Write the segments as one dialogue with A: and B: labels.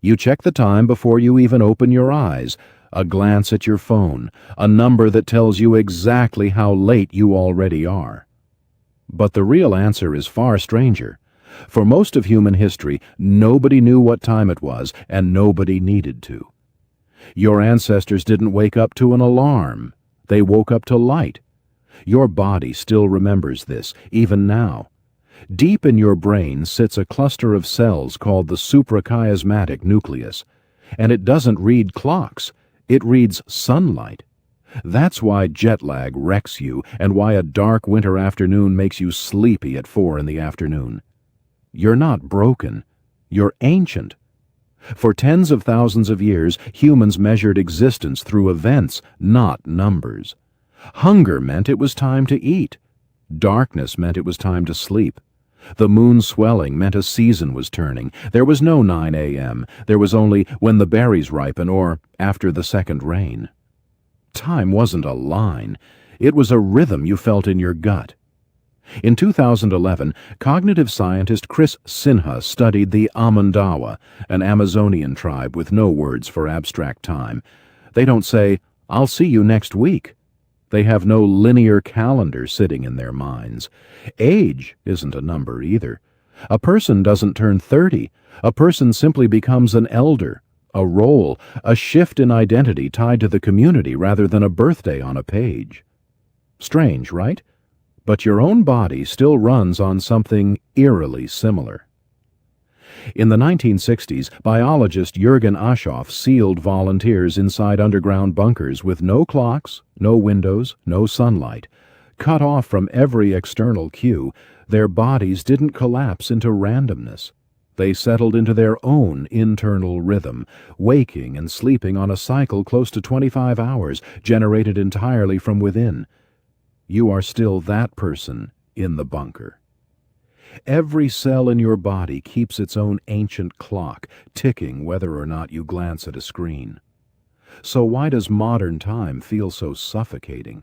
A: You check the time before you even open your eyes, a glance at your phone, a number that tells you exactly how late you already are. But the real answer is far stranger. For most of human history, nobody knew what time it was, and nobody needed to. Your ancestors didn't wake up to an alarm. They woke up to light. Your body still remembers this, even now. Deep in your brain sits a cluster of cells called the suprachiasmatic nucleus, and it doesn't read clocks. It reads sunlight. That's why jet lag wrecks you and why a dark winter afternoon makes you sleepy at 4 in the afternoon. You're not broken. You're ancient. For tens of thousands of years, humans measured existence through events, not numbers. Hunger meant it was time to eat. Darkness meant it was time to sleep. The moon swelling meant a season was turning. There was no 9 a.m. There was only when the berries ripen or after the second rain. Time wasn't a line. It was a rhythm you felt in your gut. In 2011, cognitive scientist Chris Sinha studied the Amandawa, an Amazonian tribe with no words for abstract time. They don't say, "I'll see you next week." They have no linear calendar sitting in their minds. Age isn't a number either. A person doesn't turn 30. A person simply becomes an elder, a role, a shift in identity tied to the community rather than a birthday on a page. Strange, right? But your own body still runs on something eerily similar. In the 1960s, biologist Jürgen Aschoff sealed volunteers inside underground bunkers with no clocks, no windows, no sunlight. Cut off from every external cue, their bodies didn't collapse into randomness. They settled into their own internal rhythm, waking and sleeping on a cycle close to 25 hours, generated entirely from within. You are still that person in the bunker. Every cell in your body keeps its own ancient clock, ticking whether or not you glance at a screen. So why does modern time feel so suffocating?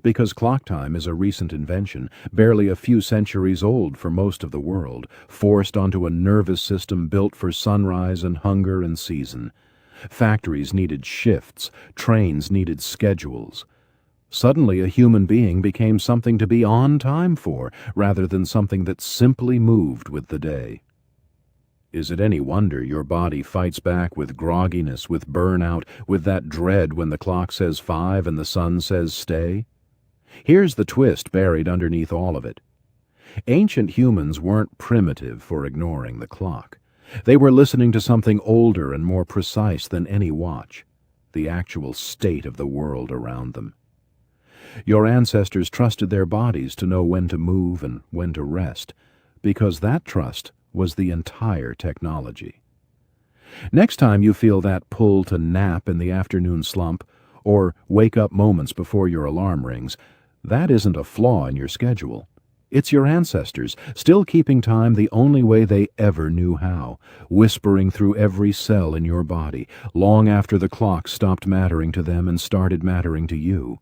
A: Because clock time is a recent invention, barely a few centuries old for most of the world, forced onto a nervous system built for sunrise and hunger and season. Factories needed shifts, trains needed schedules. Suddenly a human being became something to be on time for, rather than something that simply moved with the day. Is it any wonder your body fights back with grogginess, with burnout, with that dread when the clock says 5 and the sun says stay? Here's the twist buried underneath all of it. Ancient humans weren't primitive for ignoring the clock. They were listening to something older and more precise than any watch, the actual state of the world around them. Your ancestors trusted their bodies to know when to move and when to rest, because that trust was the entire technology. Next time you feel that pull to nap in the afternoon slump, or wake up moments before your alarm rings, that isn't a flaw in your schedule. It's your ancestors, still keeping time the only way they ever knew how, whispering through every cell in your body, long after the clock stopped mattering to them and started mattering to you.